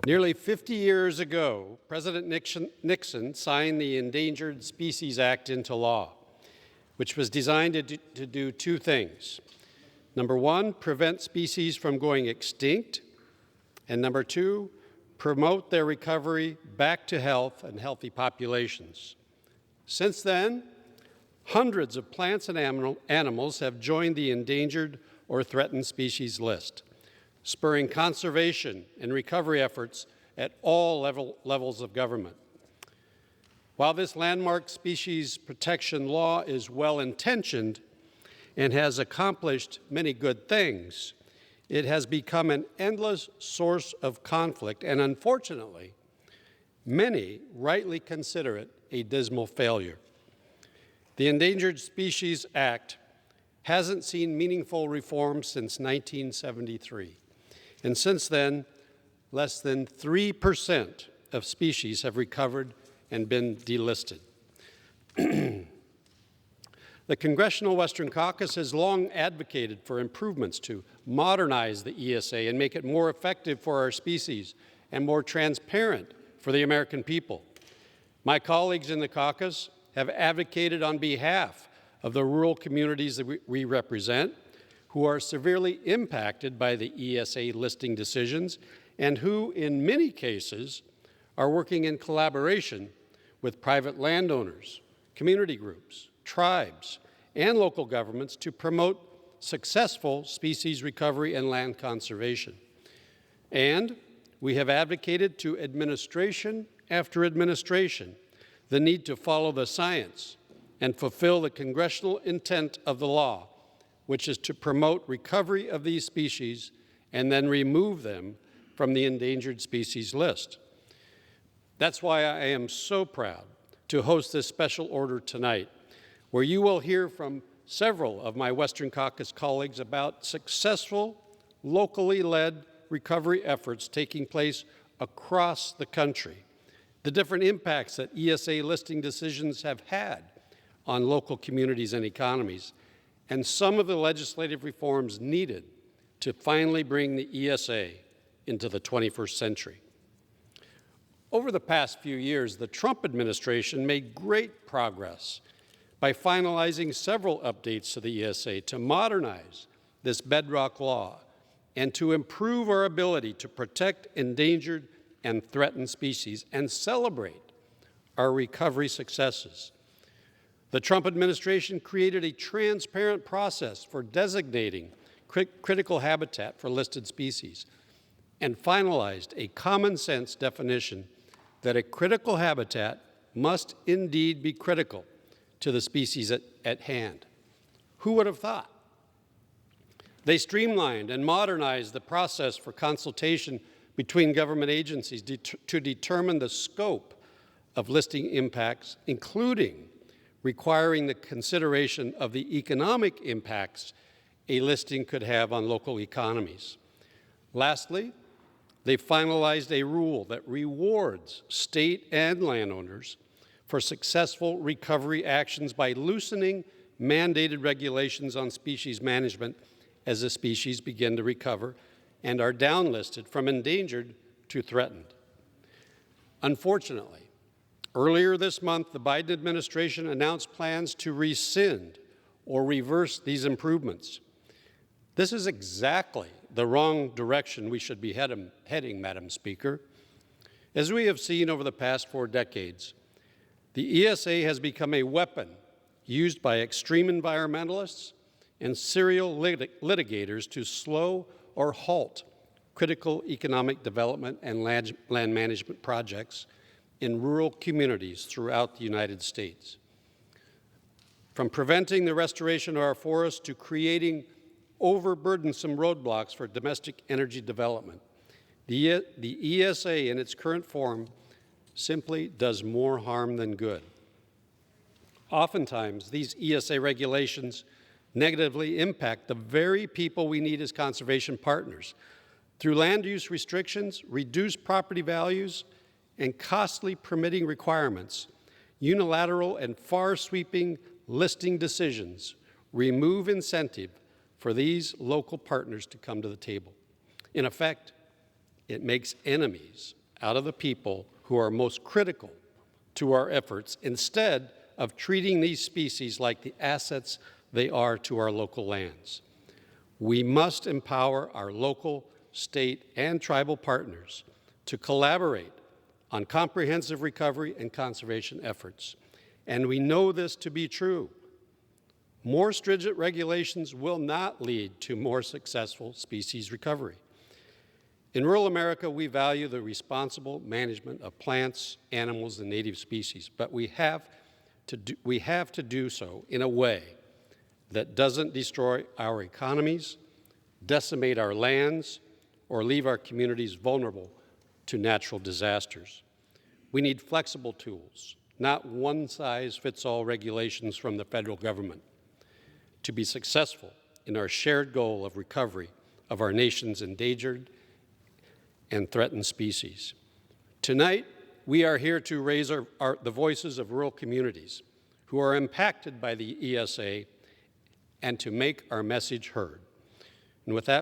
Nearly 50 years ago, President Nixon signed the Endangered Species Act into law, which was designed to do two things. Number one, prevent species from going extinct, and number two, promote their recovery back to health and healthy populations. Since then, hundreds of plants and animals have joined the endangered or threatened species list, spurring conservation and recovery efforts at all levels of government. While this landmark species protection law is well-intentioned and has accomplished many good things, it has become an endless source of conflict, and unfortunately, many rightly consider it a dismal failure. The Endangered Species Act hasn't seen meaningful reform since 1973. And since then, less than 3% of species have recovered and been delisted. The Congressional Western Caucus has long advocated for improvements to modernize the ESA and make it more effective for our species and more transparent for the American people. My colleagues in the caucus have advocated on behalf of the rural communities that we represent, who are severely impacted by the ESA listing decisions and who, in many cases, are working in collaboration with private landowners, community groups, tribes, and local governments to promote successful species recovery and land conservation. And we have advocated to administration after administration the need to follow the science and fulfill the congressional intent of the law, which is to promote recovery of these species and then remove them from the endangered species list. That's why I am so proud to host this special order tonight, where you will hear from several of my Western Caucus colleagues about successful, locally led recovery efforts taking place across the country, the different impacts that ESA listing decisions have had on local communities and economies, and some of the legislative reforms needed to finally bring the ESA into the 21st century. Over the past few years, the Trump administration made great progress by finalizing several updates to the ESA to modernize this bedrock law and to improve our ability to protect endangered and threatened species and celebrate our recovery successes. The Trump administration created a transparent process for designating critical habitat for listed species and finalized a common-sense definition that a critical habitat must indeed be critical to the species at hand. Who would have thought? They streamlined and modernized the process for consultation between government agencies to determine the scope of listing impacts, including requiring the consideration of the economic impacts a listing could have on local economies. Lastly, they finalized a rule that rewards state and landowners for successful recovery actions by loosening mandated regulations on species management as the species begin to recover and are downlisted from endangered to threatened. Unfortunately, earlier this month, the Biden administration announced plans to rescind or reverse these improvements. This is exactly the wrong direction we should be heading, Madam Speaker. As we have seen over the past 4 decades, the ESA has become a weapon used by extreme environmentalists and serial litigators to slow or halt critical economic development and land management projects in rural communities throughout the United States. From preventing the restoration of our forests to creating overburdensome roadblocks for domestic energy development, the ESA in its current form simply does more harm than good. Oftentimes, these ESA regulations negatively impact the very people we need as conservation partners through land use restrictions, reduced property values, and costly permitting requirements. Unilateral and far-sweeping listing decisions remove incentive for these local partners to come to the table. In effect, it makes enemies out of the people who are most critical to our efforts, instead of treating these species like the assets they are to our local lands. We must empower our local, state, and tribal partners to collaborate on comprehensive recovery and conservation efforts. And we know this to be true. More stringent regulations will not lead to more successful species recovery. In rural America, we value the responsible management of plants, animals, and native species, but we have to do so in a way that doesn't destroy our economies, decimate our lands, or leave our communities vulnerable to natural disasters. We need flexible tools, not one-size-fits-all regulations from the federal government, to be successful in our shared goal of recovery of our nation's endangered and threatened species. Tonight, we are here to raise the voices of rural communities who are impacted by the ESA and to make our message heard. And with that,